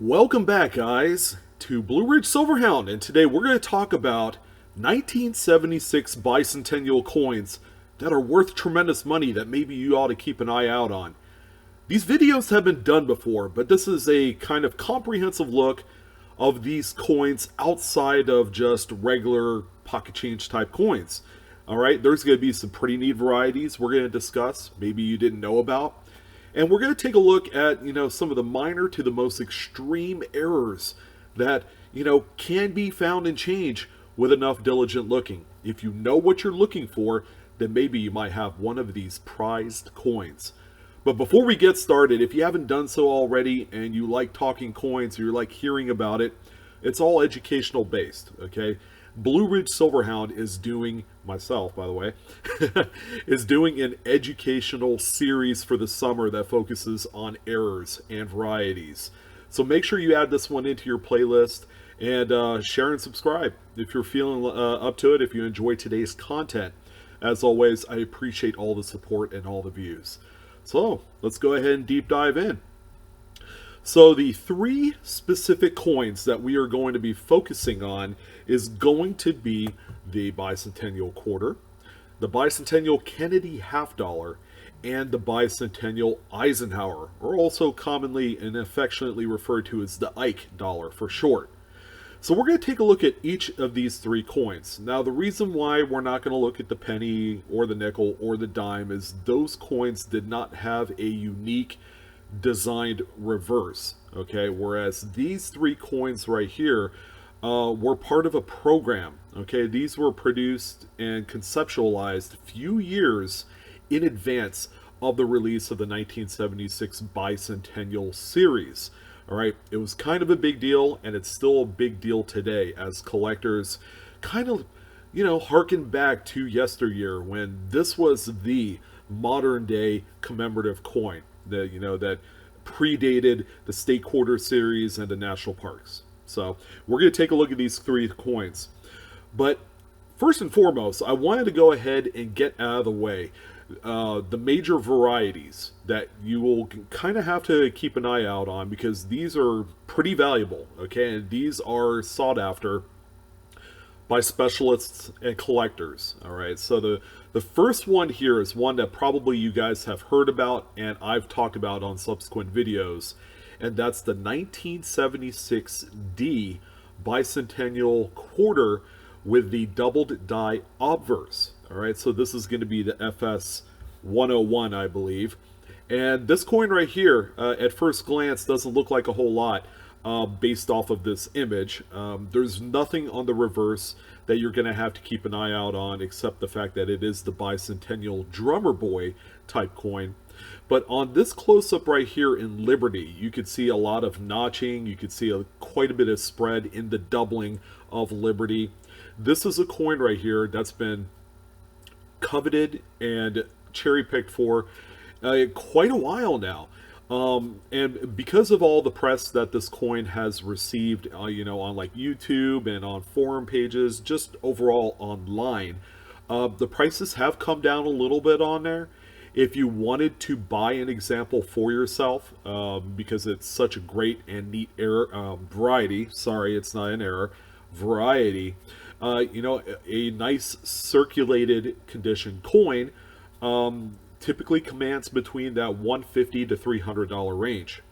Welcome back, guys, to Blue Ridge Silverhound, and today we're going to talk about 1976 bicentennial coins that are worth tremendous money that maybe you ought to keep an eye out on. These videos have been done before, but this is a kind of comprehensive look of these coins outside of just regular pocket change type coins. Alright, there's going to be some pretty neat varieties we're going to discuss, maybe you didn't know about. And we're going to take a look at, some of the minor to the most extreme errors that, can be found in change with enough diligent looking. If you know what you're looking for, then maybe you might have one of these prized coins. But before we get started, if you haven't done so already and you like talking coins or you like hearing about it, it's all educational based, okay? Blue Ridge Silverhound is doing, myself by the way, is doing an educational series for the summer that focuses on errors and varieties. So make sure you add this one into your playlist and share and subscribe if you're feeling up to it, if you enjoy today's content. As always, I appreciate all the support and all the views. So let's go ahead and deep dive in. So the three specific coins that we are going to be focusing on is going to be the bicentennial quarter, the bicentennial Kennedy half dollar, and the bicentennial Eisenhower, or also commonly and affectionately referred to as the Ike dollar for short. So we're going to take a look at each of these three coins. Now the reason why we're not going to look at the penny or the nickel or the dime is those coins did not have a unique designed reverse, okay, whereas these three coins right here were part of a program, okay. These were produced and conceptualized a few years in advance of the release of the 1976 bicentennial series. All right, it was kind of a big deal, and it's still a big deal today as collectors kind of harken back to yesteryear when this was the modern day commemorative coin that predated the State Quarter series and the national parks. So we're going to take a look at these three coins. But first and foremost, I wanted to go ahead and get out of the way the major varieties that you will kind of have to keep an eye out on, because these are pretty valuable, okay? And these are sought after by specialists and collectors. All right, so the first one here is one that probably you guys have heard about and I've talked about on subsequent videos, and that's the 1976D bicentennial quarter with the doubled die obverse. All right, so this is going to be the FS 101, I believe. And this coin right here, at first glance, doesn't look like a whole lot. Based off of this image. There's nothing on the reverse that you're going to have to keep an eye out on, except the fact that it is the bicentennial drummer boy type coin. But on this close-up right here in Liberty, you could see a lot of notching. You could see quite a bit of spread in the doubling of Liberty. This is a coin right here that's been coveted and cherry-picked for quite a while now. And because of all the press that this coin has received, on like YouTube and on forum pages, just overall online, the prices have come down a little bit on there. If you wanted to buy an example for yourself, because it's such a great and neat variety, sorry, it's not an error, variety, a nice circulated condition coin, typically commands between that $150 to $300 range.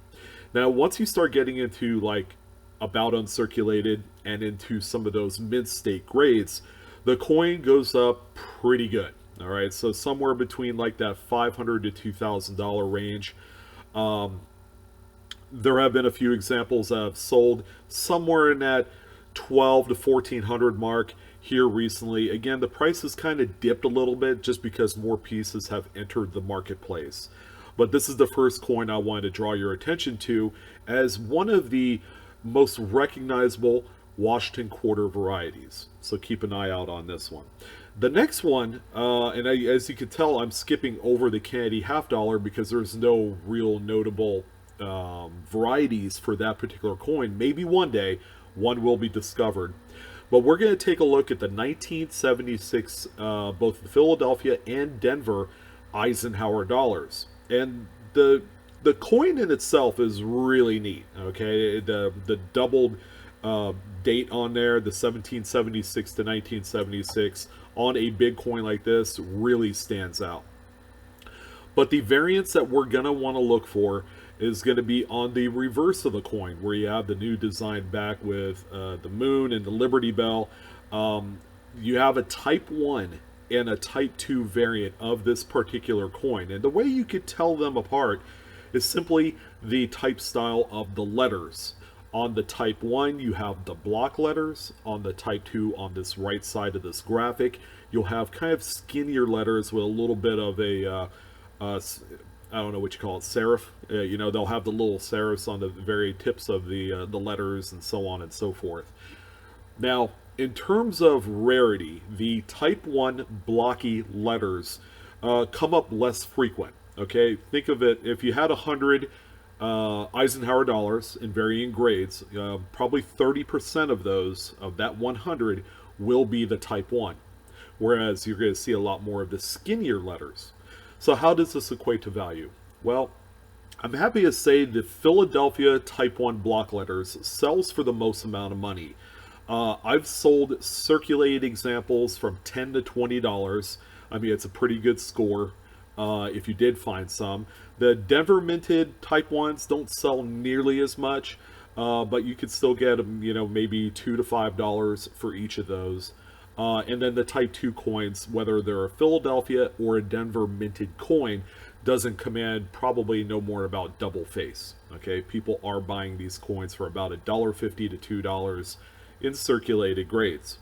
Now, once you start getting into like about uncirculated and into some of those mid-state grades, the coin goes up pretty good. All right, so somewhere between like that $500 to $2,000 range. There have been a few examples that have sold somewhere in that $1,200 to $1,400 mark here recently. Again, the price has kind of dipped a little bit just because more pieces have entered the marketplace. But this is the first coin I wanted to draw your attention to as one of the most recognizable Washington quarter varieties. So keep an eye out on this one. The next one, as you can tell, I'm skipping over the Kennedy half dollar because there's no real notable varieties for that particular coin. Maybe one day one will be discovered. But we're going to take a look at the 1976, both the Philadelphia and Denver Eisenhower dollars. And the the coin in itself is really neat. Okay, the doubled uh, date on there, the 1776 to 1976, on a big coin like this really stands out. But the variants that we're going to want to look for is going to be on the reverse of the coin, where you have the new design back with the moon and the Liberty Bell. You have a Type 1 and a Type 2 variant of this particular coin. And the way you could tell them apart is simply the type style of the letters. On the Type 1, you have the block letters. On the Type 2, on this right side of this graphic, you'll have kind of skinnier letters with a little bit of a I don't know what you call it, serif. You know, they'll have the little serifs on the very tips of the letters and so on and so forth. Now, in terms of rarity, the Type 1 blocky letters come up less frequent. Okay, think of it, if you had 100 Eisenhower dollars in varying grades, probably 30% of those, of that 100, will be the Type 1. Whereas you're going to see a lot more of the skinnier letters. So how does this equate to value? Well, I'm happy to say the Philadelphia Type 1 block letters sells for the most amount of money. I've sold circulated examples from $10 to $20. I mean, it's a pretty good score if you did find some. The Denver minted Type 1s don't sell nearly as much, but you could still get them, you know, maybe $2 to $5 for each of those. And then the Type 2 coins, whether they're a Philadelphia or a Denver minted coin, doesn't command probably no more about double face. Okay, people are buying these coins for about $1.50 to $2 in circulated grades.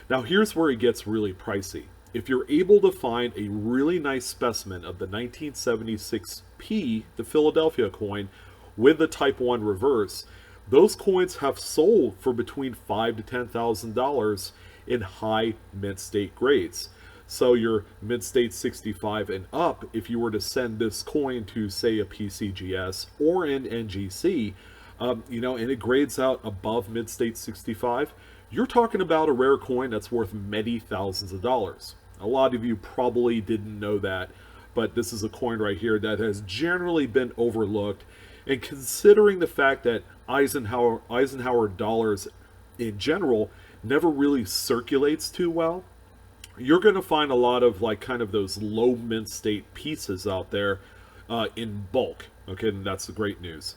Now here's where it gets really pricey. If you're able to find a really nice specimen of the 1976P, the Philadelphia coin, with the Type 1 reverse, those coins have sold for between $5,000 to $10,000 in high mint state grades. So your mint state 65 and up, if you were to send this coin to, say, a PCGS or an NGC, you know, and it grades out above mint state 65, you're talking about a rare coin that's worth many thousands of dollars. A lot of you probably didn't know that, but this is a coin right here that has generally been overlooked. And considering the fact that Eisenhower dollars in general never really circulates too well, you're going to find a lot of like kind of those low mint state pieces out there in bulk. Okay, and that's the great news.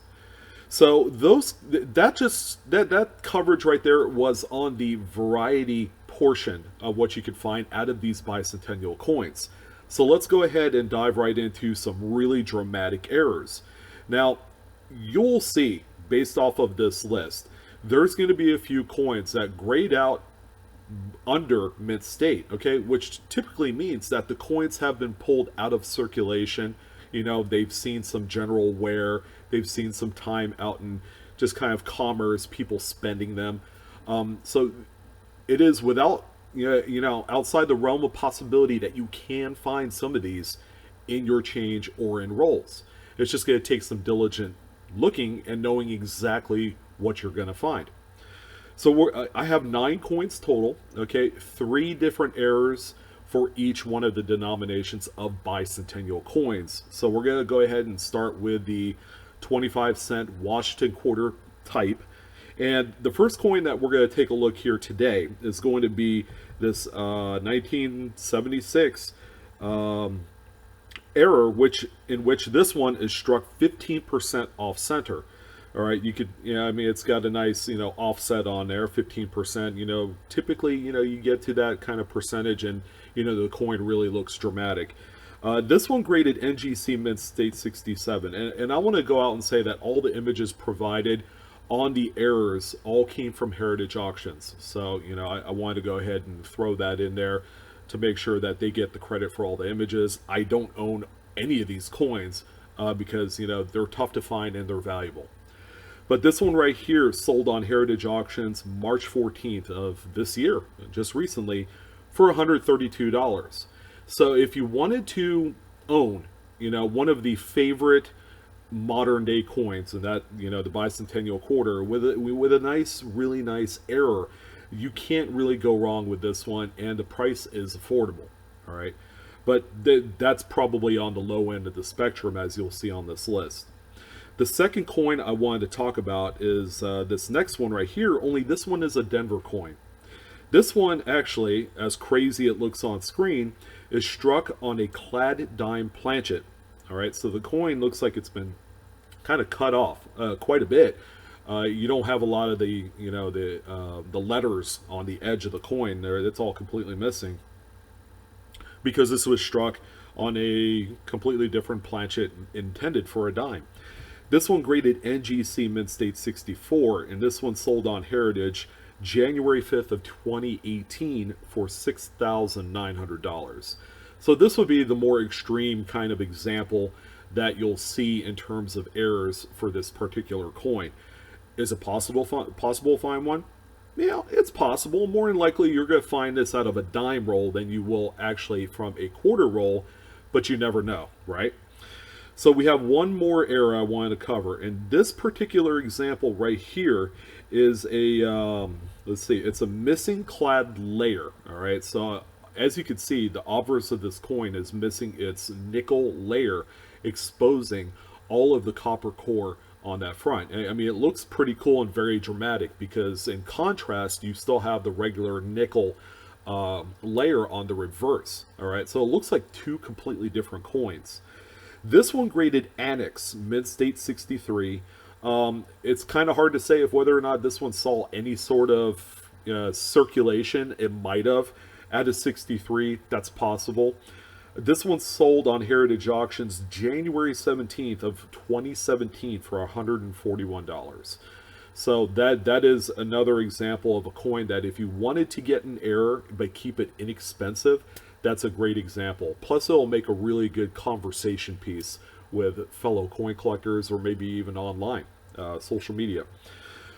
So that coverage right there was on the variety portion of what you could find out of these bicentennial coins. So let's go ahead and dive right into some really dramatic errors. Now, you'll see, based off of this list, there's going to be a few coins that grade out under mint state, okay, which typically means that the coins have been pulled out of circulation. You know, they've seen some general wear, they've seen some time out in just kind of commerce, people spending them. So it is without, you know, outside the realm of possibility that you can find some of these in your change or in rolls. It's just going to take some diligent looking and knowing exactly what you're going to find. So I have 9 coins total, okay, 3 different errors for each one of the denominations of bicentennial coins. So we're going to go ahead and start with the 25-cent Washington quarter type. And the first coin that we're going to take a look here today is going to be this 1976 error, in which this one is struck 15% off center. All right, you could, I mean, it's got a nice, offset on there, 15%. Typically, you get to that kind of percentage and, the coin really looks dramatic. This one graded NGC Mint State 67. And I want to go out and say that all the images provided on the errors all came from Heritage Auctions. So, I wanted to go ahead and throw that in there to make sure that they get the credit for all the images. I don't own any of these coins because, they're tough to find and they're valuable. But this one right here sold on Heritage Auctions March 14th of this year, just recently, for $132. So if you wanted to own, one of the favorite modern day coins, and that, the bicentennial quarter, with a nice, really nice error, you can't really go wrong with this one, and the price is affordable, all right? But that's probably on the low end of the spectrum, as you'll see on this list. The second coin I wanted to talk about is this next one right here, only this one is a Denver coin. This one, actually, as crazy it looks on screen, is struck on a clad dime planchet. All right, so the coin looks like it's been kind of cut off quite a bit. You don't have a lot of the, the letters on the edge of the coin there. That's all completely missing because this was struck on a completely different planchet intended for a dime. This one graded NGC Mint State 64, and this one sold on Heritage January 5th of 2018 for $6,900. So this would be the more extreme kind of example that you'll see in terms of errors for this particular coin. Is it possible to find one? Yeah, it's possible. More than likely you're going to find this out of a dime roll than you will actually from a quarter roll, but you never know, right? So we have one more error I wanted to cover, and this particular example right here is a, let's see, it's a missing clad layer, all right? So as you can see, the obverse of this coin is missing its nickel layer, exposing all of the copper core on that front. I mean, it looks pretty cool and very dramatic because in contrast, you still have the regular nickel layer on the reverse, all right? So it looks like two completely different coins. This one graded Annex, Mint State 63. It's kind of hard to say if whether or not this one saw any sort of circulation. It might have. At a 63, that's possible. This one sold on Heritage Auctions January 17th of 2017 for $141. So that is another example of a coin that if you wanted to get an error but keep it inexpensive, that's a great example. Plus, it'll make a really good conversation piece with fellow coin collectors or maybe even online, social media.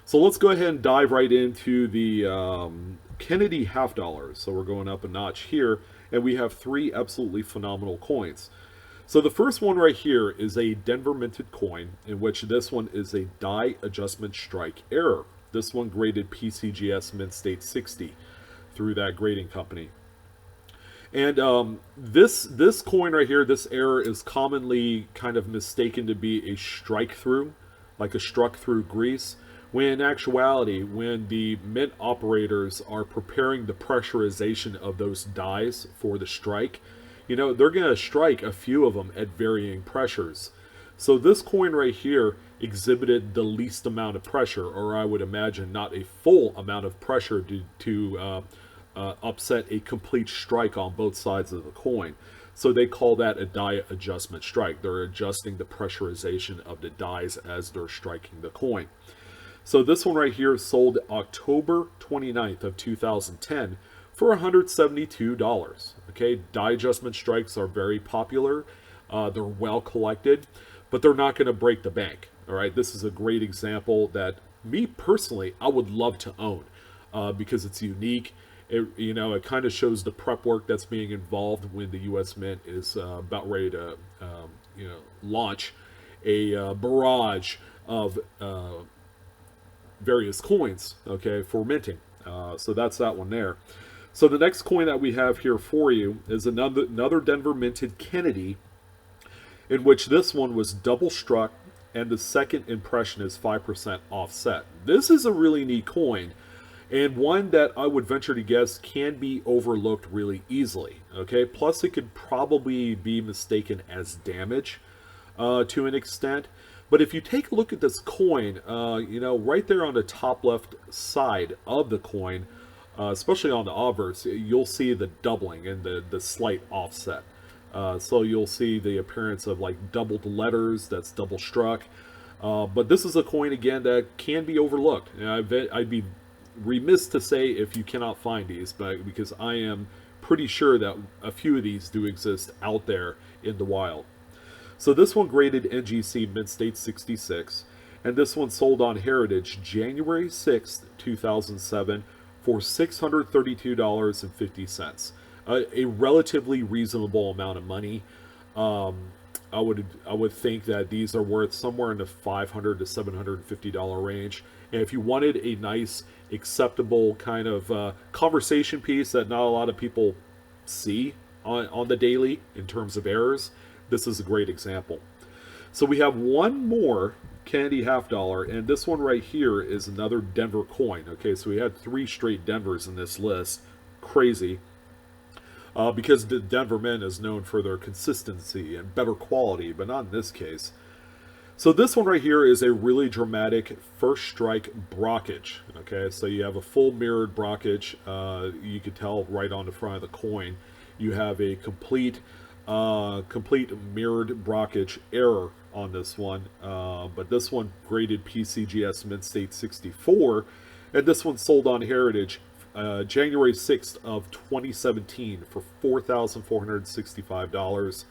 So let's go ahead and dive right into the Kennedy half dollars. So we're going up a notch here, and we have three absolutely phenomenal coins. So the first one right here is a Denver minted coin, in which this one is a die adjustment strike error. This one graded PCGS Mint State 60 through that grading company. And this coin right here, this error is commonly kind of mistaken to be a strike through, like a struck through grease, when in actuality, when the mint operators are preparing the pressurization of those dies for the strike, they're going to strike a few of them at varying pressures. So this coin right here exhibited the least amount of pressure, or I would imagine not a full amount of pressure to upset a complete strike on both sides of the coin. So they call that a die adjustment strike. They're adjusting the pressurization of the dies as they're striking the coin. So this one right here sold October 29th of 2010 for $172. Okay, die adjustment strikes are very popular. They're well collected, but they're not going to break the bank. All right, this is a great example that me personally, I would love to own because it's unique. It kind of shows the prep work that's being involved when the U.S. Mint is about ready to, launch a barrage of various coins, okay, for minting. So that's that one there. So the next coin that we have here for you is another Denver minted Kennedy, in which this one was double struck, and the second impression is 5% offset. This is a really neat coin, and one that I would venture to guess can be overlooked really easily. Okay, plus it could probably be mistaken as damage to an extent. But if you take a look at this coin, right there on the top left side of the coin, especially on the obverse, you'll see the doubling and the slight offset. So you'll see the appearance of like doubled letters, that's double struck. But this is a coin, again, that can be overlooked. I'd be remiss to say if you cannot find these, but because I am pretty sure that a few of these do exist out there in the wild. So this one graded NGC Mint State 66, and this one sold on Heritage January 6th, 2007 for $632.50. A relatively reasonable amount of money. I would think that these are worth somewhere in the $500 to $750 range. And if you wanted a nice, acceptable kind of conversation piece that not a lot of people see on the daily in terms of errors, this is a great example. So we have one more Kennedy half dollar, and this one right here is another Denver coin. Okay, so we had 3 straight Denvers in this list. Crazy. Because the Denver Mint is known for their consistency and better quality, but not in this case. So this one right here is a really dramatic first strike brockage. Okay, so you have a full mirrored brockage. You can tell right on the front of the coin. You have a complete mirrored brockage error on this one. But this one graded PCGS Mint State 64, and this one sold on Heritage January 6th of 2017 for $4,465.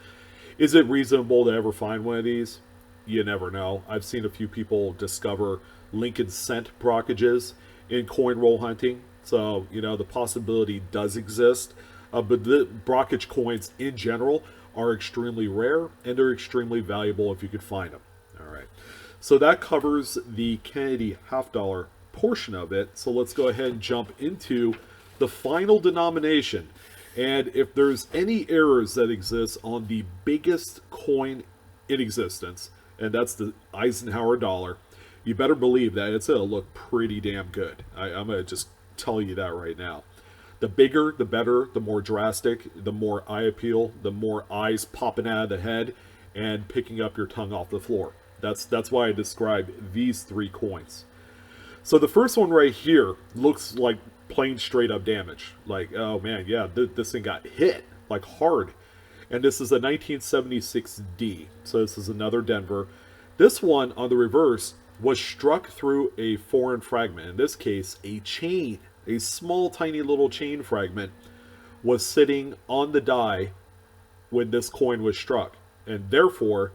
Is it reasonable to ever find one of these? You never know. I've seen a few people discover Lincoln Cent brockages in coin roll hunting. So, the possibility does exist. But the brockage coins in general are extremely rare, and they're extremely valuable if you could find them. All right. So that covers the Kennedy half dollar portion of it. So let's go ahead and jump into the final denomination. And if there's any errors that exist on the biggest coin in existence, and that's the Eisenhower dollar, you better believe that it's going to look pretty damn good. I'm going to just tell you that right now. The bigger, the better, the more drastic, the more eye appeal, the more eyes popping out of the head and picking up your tongue off the floor. That's why I describe these 3 coins. So the first one right here looks like plain straight up damage. Like, oh man, yeah, this thing got hit like hard. And this is a 1976D. So this is another Denver. This one on the reverse was struck through a foreign fragment. In this case, a chain, a small tiny little chain fragment was sitting on the die when this coin was struck. And therefore,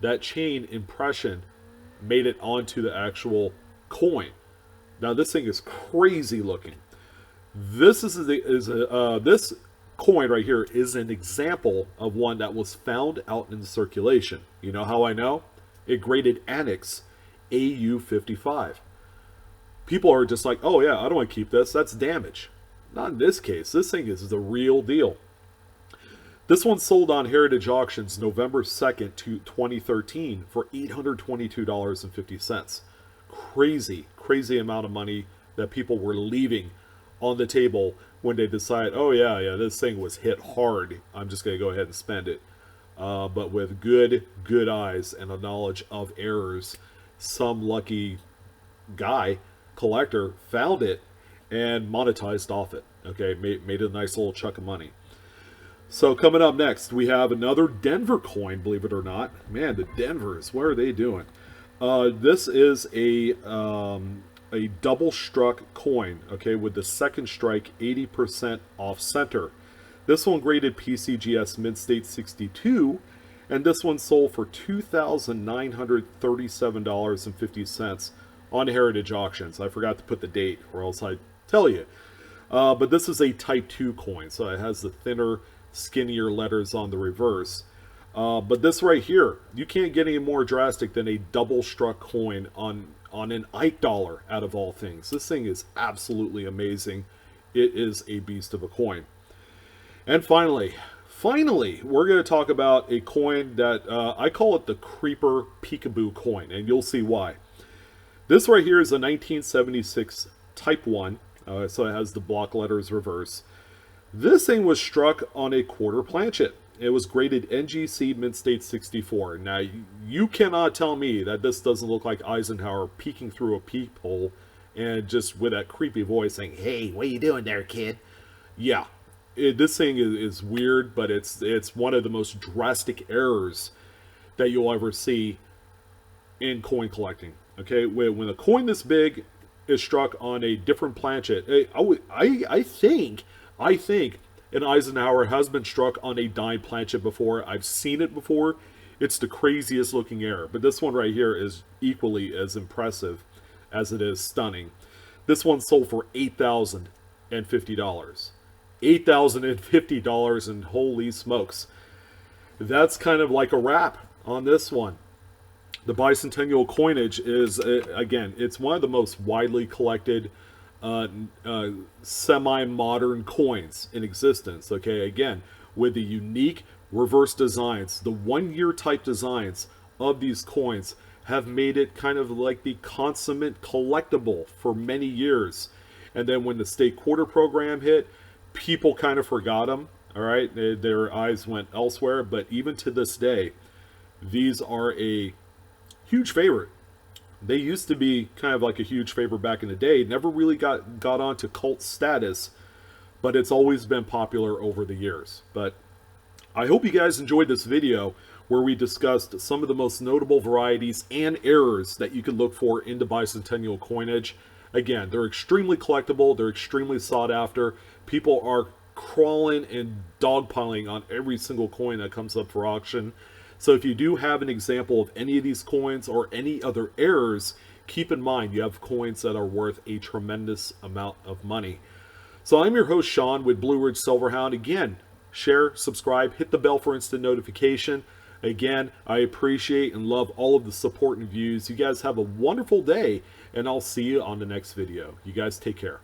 that chain impression made it onto the actual coin. Now this thing is crazy looking. This this coin right here is an example of one that was found out in circulation. You know how I know? It graded Annex AU55. People are just like, oh yeah, I don't want to keep this. That's damage. Not in this case. This thing is the real deal. This one sold on Heritage Auctions November 2nd, 2013 for $822.50. Crazy amount of money that people were leaving on the table when they decide, oh yeah, this thing was hit hard. I'm just going to go ahead and spend it. But with good eyes and a knowledge of errors, some lucky collector found it and monetized off it. Okay, made a nice little chunk of money. So coming up next, we have another Denver coin, believe it or not. Man, the Denvers, what are they doing? This is a double struck coin, okay, with the second strike 80% off center. This one graded PCGS Mint State 62, and this one sold for $2,937.50 on Heritage Auctions. I forgot to put the date, or else I'd tell you. But this is a Type 2 coin, so it has the thinner, skinnier letters on the reverse. But this right here, you can't get any more drastic than a double struck coin on an Ike dollar, out of all things. This thing is absolutely amazing. It is a beast of a coin. And finally, we're going to talk about a coin that I call it the Creeper Peekaboo coin, and you'll see why. This right here is a 1976 Type 1, so it has the block letters reverse. This thing was struck on a quarter planchet. It was graded NGC Mint State 64. Now, you cannot tell me that this doesn't look like Eisenhower peeking through a peephole and just with that creepy voice saying, "Hey, what you doing there, kid?" Yeah, this thing is weird, but it's one of the most drastic errors that you'll ever see in coin collecting. Okay, when a coin this big is struck on a different planchet, I think an Eisenhower has been struck on a dime planchet before. I've seen it before. It's the craziest looking error. But this one right here is equally as impressive as it is stunning. This one sold for $8,050. $8,050, and holy smokes. That's kind of like a wrap on this one. The bicentennial coinage is, again, it's one of the most widely collected semi-modern coins in existence. Okay, again, with the unique reverse designs, the 1-year type designs of these coins have made it kind of like the consummate collectible for many years. And then when the state quarter program hit, people kind of forgot them. All right, their eyes went elsewhere. But even to this day, these are a huge favorite. They used to be kind of like a huge favorite back in the day. Never really got onto cult status, but it's always been popular over the years. But I hope you guys enjoyed this video where we discussed some of the most notable varieties and errors that you can look for into bicentennial coinage. Again, they're extremely collectible, they're extremely sought after. People are crawling and dogpiling on every single coin that comes up for auction. So if you do have an example of any of these coins or any other errors, keep in mind you have coins that are worth a tremendous amount of money. So I'm your host, Sean, with Blue Ridge Silverhound. Again, share, subscribe, hit the bell for instant notification. Again, I appreciate and love all of the support and views. You guys have a wonderful day, and I'll see you on the next video. You guys take care.